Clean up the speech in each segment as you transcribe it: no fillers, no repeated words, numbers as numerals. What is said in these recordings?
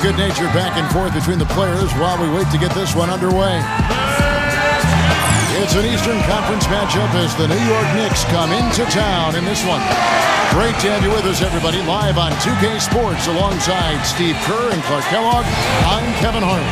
good-natured back and forth between the players while we wait to get this one underway. It's an Eastern Conference matchup as the New York Knicks come into town in this one. Great to have you with us, everybody, live on 2K Sports alongside Steve Kerr and Clark Kellogg. I'm Kevin Harlan.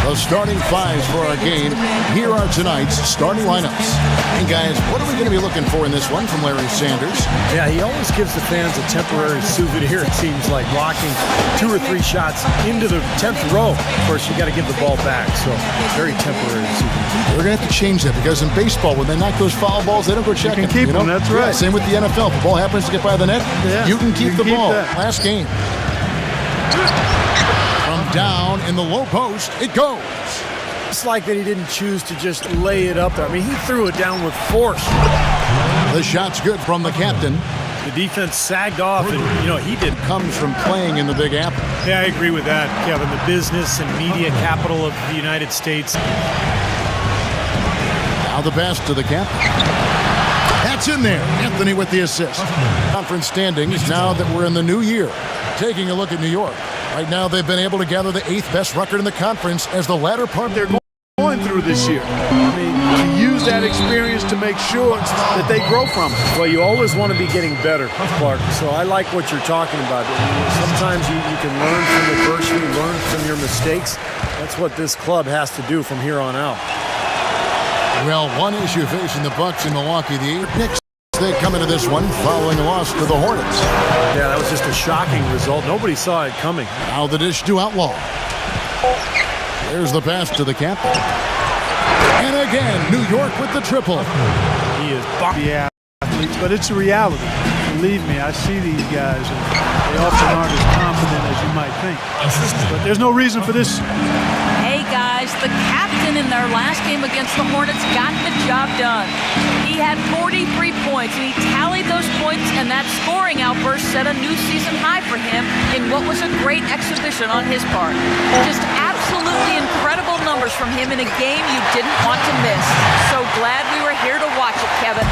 The starting fives for our game. Here are tonight's starting lineups. And guys, what are we going to be looking for in this one from Larry Sanders? Yeah, he always gives the fans a temporary souvenir, it seems like, blocking 2 or 3 shots into the 10th row. Of course, you got to give the ball back, so very temporary souvenir. We're going to have to change that because in baseball, when they knock those foul balls, they don't go checking. You can keep them, that's right. Yeah, same with the NFL. If the ball happens to get by the net, you can keep the ball. Last game. From down in the low post, it goes. It's like that he didn't choose to just lay it up there. I mean, he threw it down with force. The shot's good from the captain. The defense sagged off, and, he did. Comes from playing in the Big Apple. Yeah, I agree with that, Kevin. The business and media capital of the United States. Now the pass to the captain. That's in there. Anthony with the assist. Conference standings now that we're in the new year. Taking a look at New York. Right now, they've been able to gather the 8th best record in the conference as the latter part they're going through this year. I mean, to use that experience to make sure that they grow from it. Well, you always want to be getting better, Clark. So I like what you're talking about. Sometimes you can learn from adversity, learn from your mistakes. That's what this club has to do from here on out. Well, one issue facing the Bucks in Milwaukee, the Knicks. They come into this one following a loss to the Hornets. Yeah, that was just a shocking result. Nobody saw it coming. Now the dish to Outlaw. There's the pass to the captain. And again, New York with the triple. He is the athletes, but it's a reality. Believe me, I see these guys, and they often aren't as confident as you might think. But there's no reason for this. Hey guys, the captain in their last game against the Hornets got the job done. He had 43 points, and he tallied those points, and that scoring outburst set a new season high for him in what was a great exhibition on his part. Just absolutely incredible numbers from him in a game you didn't want to miss. So glad we were here to watch it, Kevin.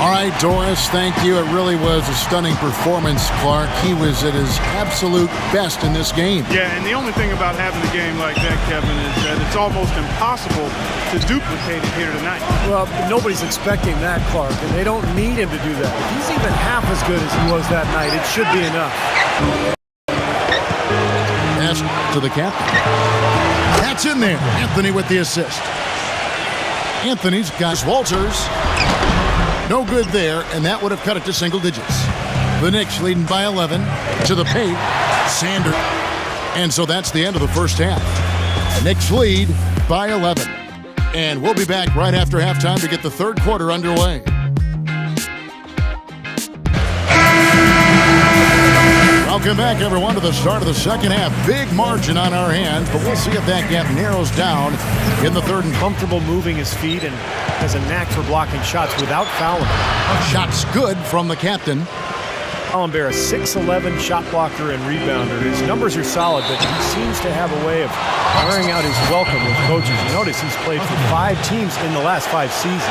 All right, Doris, thank you. It really was a stunning performance, Clark. He was at his absolute best in this game. Yeah, and the only thing about having a game like that, Kevin, is that it's almost impossible to duplicate it here tonight. Well, nobody's expecting that, Clark, and they don't need him to do that. If he's even half as good as he was that night, it should be enough. Pass to the captain. That's in there. Anthony with the assist. Anthony's got Walters. No good there, and that would have cut it to single digits. The Knicks leading by 11 to the paint. Sanders. And so that's the end of the first half. Knicks lead by 11. And we'll be back right after halftime to get the third quarter underway. Welcome back, everyone, to the start of the second half. Big margin on our hands, but we'll see if that gap narrows down in the third. And comfortable moving his feet and has a knack for blocking shots without fouling. Shots good from the captain. Bear, a 6'11" shot blocker and rebounder. His numbers are solid, but he seems to have a way of wearing out his welcome with coaches. You notice he's played for 5 teams in the last 5 seasons.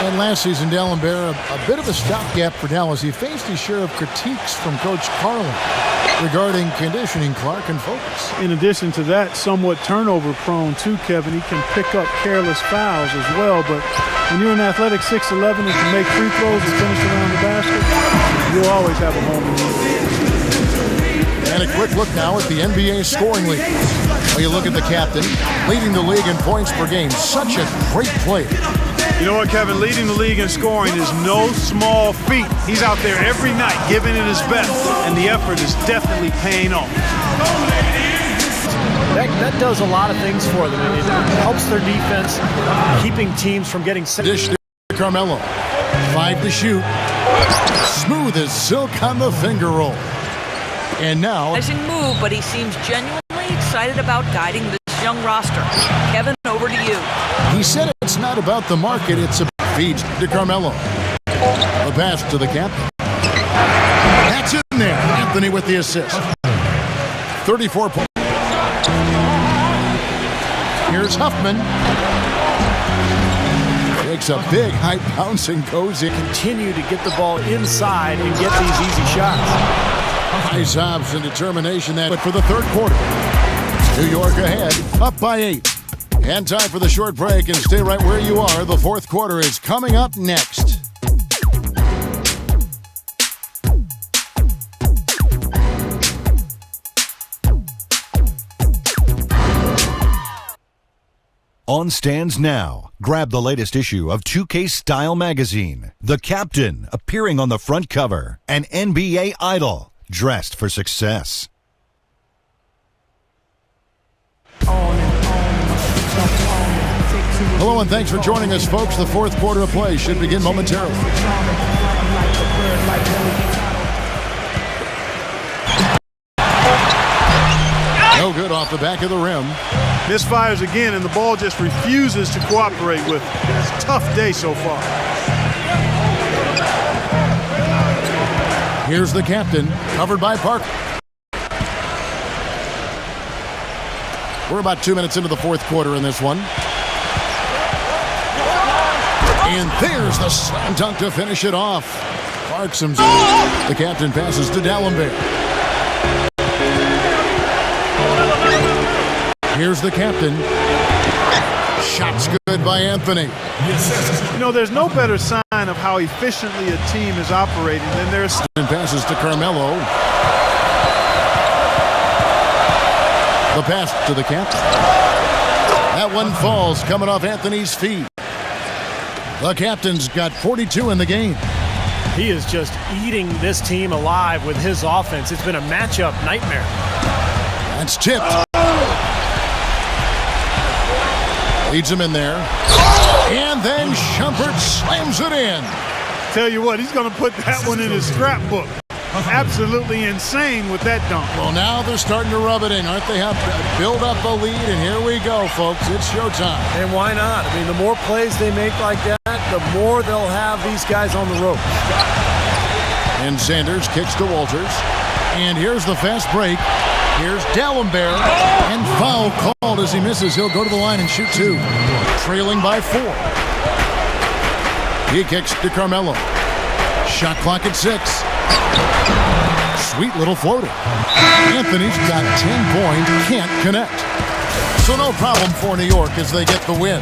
And last season, Bear, a bit of a stopgap for Dallas. He faced his share of critiques from Coach Carlin regarding conditioning, Clark, and focus. In addition to that, somewhat turnover-prone too, Kevin. He can pick up careless fouls as well, but when you're an athletic 6'11" and can make free throws and finish around the basket, you'll always have a moment. And a quick look now at the NBA scoring league. Well, you look at the captain, leading the league in points per game. Such a great player. You know what, Kevin? Leading the league in scoring is no small feat. He's out there every night giving it his best, and the effort is definitely paying off. That does a lot of things for them. It helps their defense, keeping teams from getting set. Dish to Carmelo. 5 to shoot. Smooth as silk on the finger roll. And now... move, but he seems genuinely excited about guiding this young roster. Kevin, over to you. He said it's not about the market, it's a feed to Carmelo. The pass to the captain. That's in there. Anthony with the assist. 34 points. Here's Huffman. Takes a big high bounce and goes in. Continue to get the ball inside and get these easy shots. Nice hops and determination that, but for the third quarter, New York ahead, up by 8. And time for the short break, and stay right where you are. The fourth quarter is coming up next. On stands now. Grab the latest issue of 2K Style magazine. The captain appearing on the front cover. An NBA idol dressed for success. Hello and thanks for joining us, folks. The fourth quarter of play should begin momentarily. No good off the back of the rim. Misfires again, and the ball just refuses to cooperate with it. It's a tough day so far. Here's the captain, covered by Parker. We're about 2 minutes into the fourth quarter in this one. And there's the slam dunk to finish it off. Clarkson's. The captain passes to D'Alembert. Here's the captain. Shots good by Anthony. You know, there's no better sign of how efficiently a team is operating than there's. And passes to Carmelo. The pass to the captain. That one falls, coming off Anthony's feet. The captain's got 42 in the game. He is just eating this team alive with his offense. It's been a matchup nightmare. That's tipped. Leads him in there. And then Shumpert slams it in. Tell you what, he's going to put that one in his scrapbook. Absolutely insane with that dunk. Well, now they're starting to rub it in, aren't they? Have to build up a lead, and here we go, folks. It's showtime. And why not? I mean, the more plays they make like that, the more they'll have these guys on the rope. And Sanders kicks to Walters. And here's the fast break. Here's D'Alembert. And foul called as he misses. He'll go to the line and shoot 2. Trailing by 4. He kicks to Carmelo. Shot clock at 6. Sweet little floater. Anthony's got 10 points, can't connect. So no problem for New York as they get the win.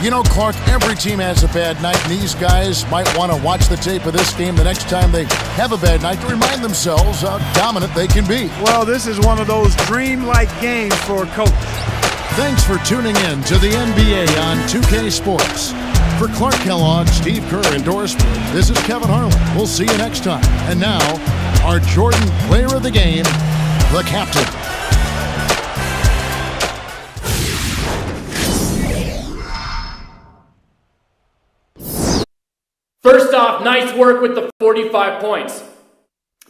You know, Clark, every team has a bad night, and these guys might want to watch the tape of this game the next time they have a bad night to remind themselves how dominant they can be. Well, this is one of those dream-like games for a coach. Thanks for tuning in to the NBA on 2K Sports. For Clark Kellogg, Steve Kerr, and Doris Burke, this is Kevin Harlan. We'll see you next time. And now, our Jordan player of the game, the captain. First off, nice work with the 45 points.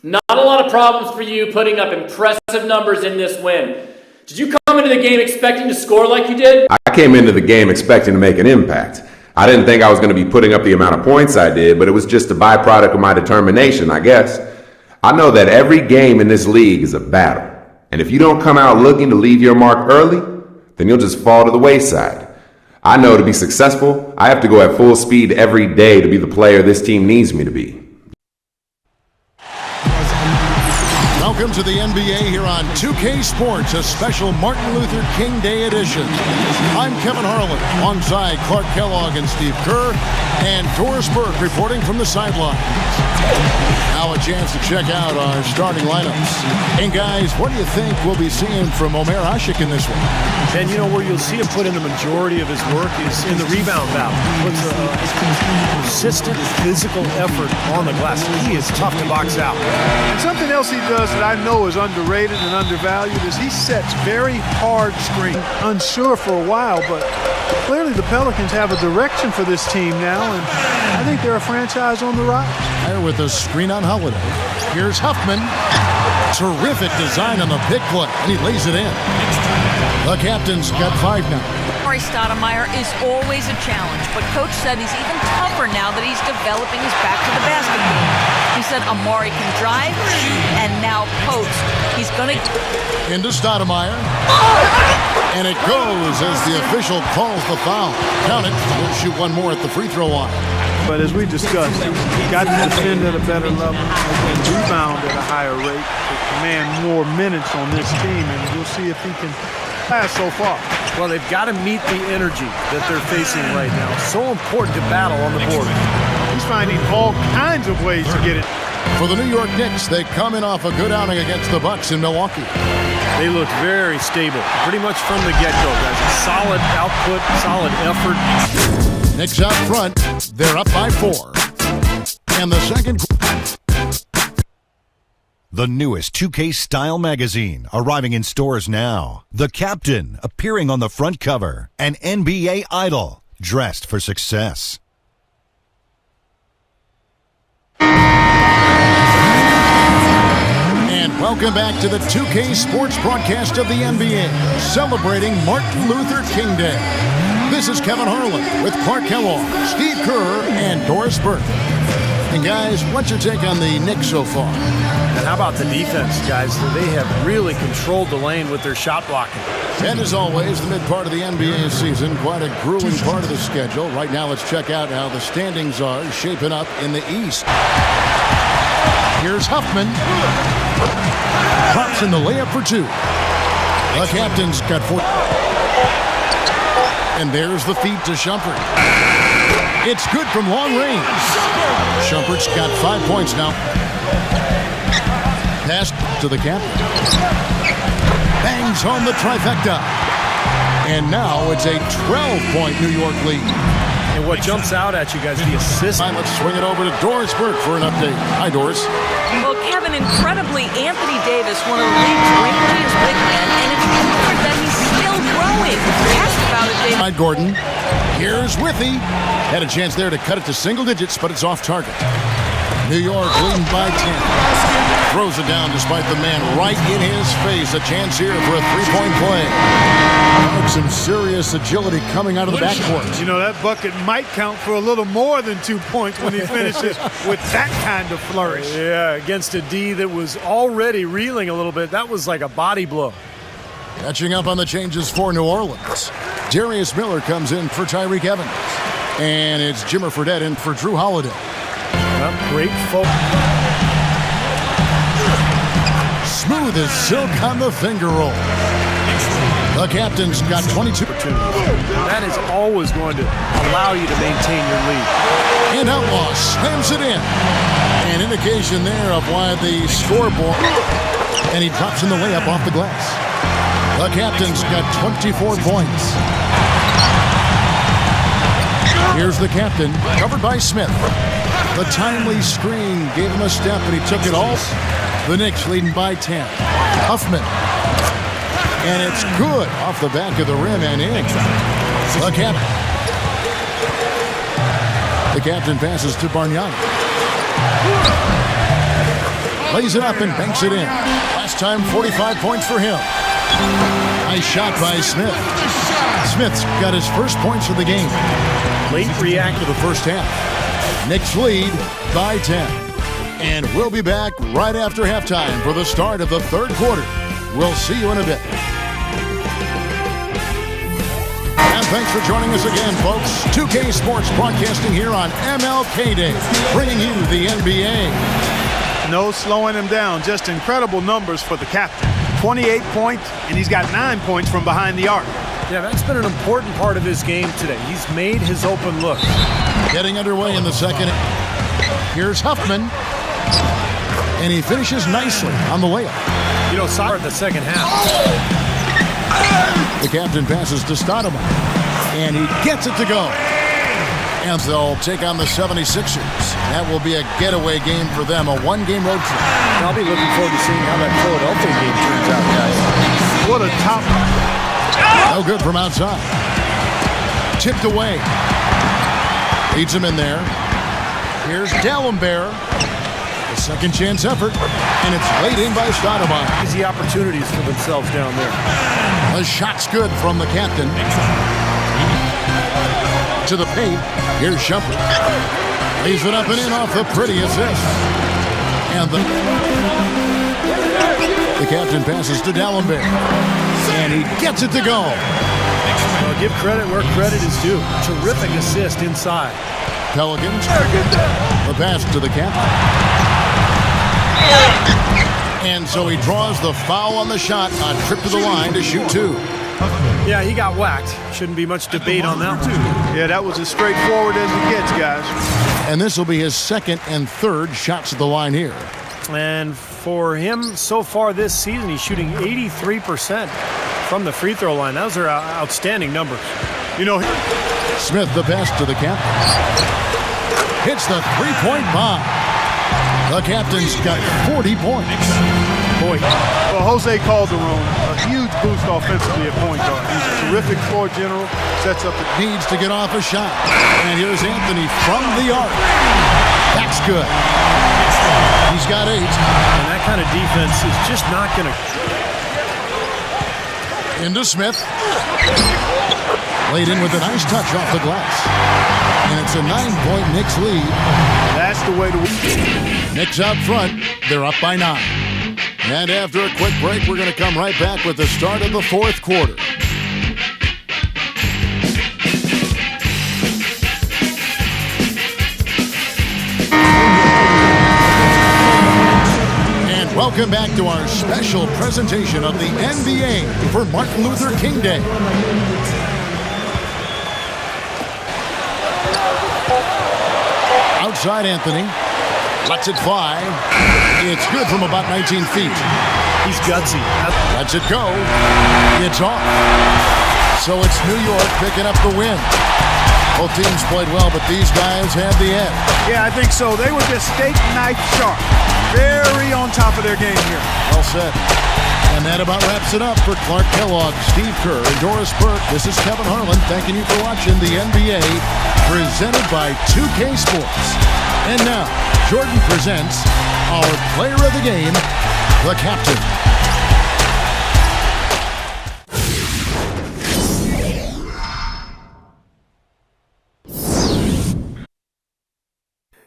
Not a lot of problems for you putting up impressive numbers in this win. Did you come into the game expecting to score like you did? I came into the game expecting to make an impact. I didn't think I was going to be putting up the amount of points I did, but it was just a byproduct of my determination, I guess. I know that every game in this league is a battle. And if you don't come out looking to leave your mark early, then you'll just fall to the wayside. I know to be successful, I have to go at full speed every day to be the player this team needs me to be. Welcome to the NBA here on 2K Sports, a special Martin Luther King Day edition. I'm Kevin Harlan, alongside Clark Kellogg and Steve Kerr, and Doris Burke reporting from the sidelines. Now a chance to check out our starting lineups. And guys, what do you think we'll be seeing from Omer Asik in this one? And you know where you'll see him put in the majority of his work is in the rebound battle. He puts a consistent physical effort on the glass. He is tough to box out. And something else he does that I know is underrated and undervalued is he sets very hard screens. Unsure for a while, but clearly the Pelicans have a direction for this team now, and I think they're a franchise on the rise. Here with a screen on Holiday. Here's Huffman. Terrific design on the pick play, and he lays it in. The captain's got 5 now. Amari Stoudemire is always a challenge, but Coach said he's even tougher now that he's developing his back to the basket game. He said Amari can drive, shoot, and now post. He's going to... Into Stoudemire. And it goes as the official calls the foul. Count it. He'll shoot one more at the free throw line. But as we discussed, he's got to defend at a better level and rebound at a higher rate to command more minutes on this team, and we'll see if he can pass so far. Well, they've got to meet the energy that they're facing right now. So important to battle on the board. He's finding all kinds of ways to get it. For the New York Knicks, they come in off a good outing against the Bucks in Milwaukee. They look very stable, pretty much from the get-go, guys. A solid output, solid effort. Knicks out front. They're up by 4. And the second. The newest 2K Style magazine arriving in stores now. The Captain appearing on the front cover. An NBA idol dressed for success. And welcome back to the 2K Sports broadcast of the NBA, celebrating Martin Luther King Day. This is Kevin Harlan with Clark Kellogg, Steve Kerr, and Doris Burke. And guys, what's your take on the Knicks so far? And how about the defense, guys? They have really controlled the lane with their shot blocking. And as always, the mid part of the NBA season, quite a grueling part of the schedule. Right now, let's check out how the standings are shaping up in the East. Here's Huffman. Pops in the layup for 2. The captain's got 4. And there's the feed to Shumpert. It's good from long range. Shumpert's got 5 points now. Pass to the captain. Bangs home the trifecta. And now it's a 12-point New York lead. And what jumps out at you guys, the assist. Let's swing it over to Doris Burke for an update. Hi, Doris. Well, Kevin, incredibly, Anthony Davis, one of the league's rankiest big men, and it's rumored that he's still growing. Asked about it, Davis. Hi, Gordon. Here's Withy. Had a chance there to cut it to single digits, but it's off target. New York leading by 10. Throws it down despite the man right in his face. A chance here for a three-point play. Some serious agility coming out of the backcourt. You know, that bucket might count for a little more than 2 points when he finishes with that kind of flourish. Yeah, against a D that was already reeling a little bit. That was like a body blow. Catching up on the changes for New Orleans. Darius Miller comes in for Tyreek Evans. And it's Jimmer Fredette in for Drew Holiday. Well, great focus. Smooth as silk on the finger roll. The captain's got 22 opportunities. That is always going to allow you to maintain your lead. And Outlaw slams it in. An indication there of why the scoreboard. And he drops in the layup off the glass. The captain's got 24 points. Here's the captain, covered by Smith. The timely screen gave him a step, and he took it all. The Knicks leading by 10. Huffman. And it's good off the back of the rim and in. The captain passes to Bargnani. Lays it up and banks it in. Last time, 45 points for him. Nice shot by Smith. Smith's got his first points of the game. Late react to the first half. Knicks lead by 10. And we'll be back right after halftime for the start of the third quarter. We'll see you in a bit. And thanks for joining us again, folks. 2K Sports broadcasting here on MLK Day, bringing you the NBA. No slowing him down. Just incredible numbers for the captain. 28 points, and he's got 9 points from behind the arc. Yeah, that's been an important part of his game today. He's made his open look. Getting underway in the second. Here's Huffman. And he finishes nicely on the layup. You know, in the second half. The captain passes to Stoudemire. And he gets it to go. And they'll take on the 76ers. That will be a getaway game for them, a one-game road trip. I'll be looking forward to seeing how that Philadelphia game turns out, guys. What a top. No good from outside. Tipped away. Leads him in there. Here's D'Alembert. The second chance effort. And it's laid in by Stoudemire. Easy opportunities for themselves down there. The shot's good from the captain. To the paint. Here's Shumpert. Lays it up and in off the pretty assist. And the captain passes to D'Alembert. And he gets it to go. Well, give credit where credit is due. Terrific assist inside. Pelicans. The pass to the captain. And so he draws the foul on the shot. A trip to the line to shoot two. Yeah, he got whacked. Shouldn't be much debate on that one. Yeah, that was as straightforward as it gets, guys. And this will be his second and third shots at the line here. And for him, so far this season, he's shooting 83% from the free throw line. Those are outstanding numbers. You know, Smith, the pass to the captain. Hits the three-point bomb. The captain's got 40 points. Boy. Well, Jose Calderon, a huge boost offensively at point guard. He's a terrific floor general, sets up the... Needs to get off a shot. And here's Anthony from the arc. That's good. He's got 8. And that kind of defense is just not going to... Into Smith. Laid in with a nice touch off the glass. And it's a 9-point Knicks lead. That's the way to win. Knicks out front. They're up by 9. And after a quick break, we're going to come right back with the start of the fourth quarter. And welcome back to our special presentation of the NBA for Martin Luther King Day. Outside Anthony. Lets it fly. It's good from about 19 feet. He's gutsy. Lets it go. It's off. So it's New York picking up the win. Both teams played well, but these guys had the edge. Yeah, I think so. They were just steak knife sharp. Very on top of their game here. Well said. And that about wraps it up for Clark Kellogg, Steve Kerr, and Doris Burke. This is Kevin Harlan thanking you for watching the NBA presented by 2K Sports. And now, Jordan presents our player of the game, the captain.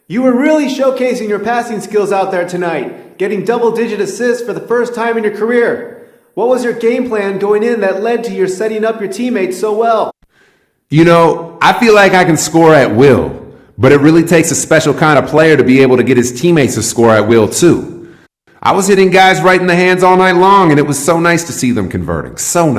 You were really showcasing your passing skills out there tonight, getting double-digit assists for the first time in your career. What was your game plan going in that led to your setting up your teammates so well? You know, I feel like I can score at will, but it really takes a special kind of player to be able to get his teammates to score at will too. I was hitting guys right in the hands all night long, and it was so nice to see them converting. So nice.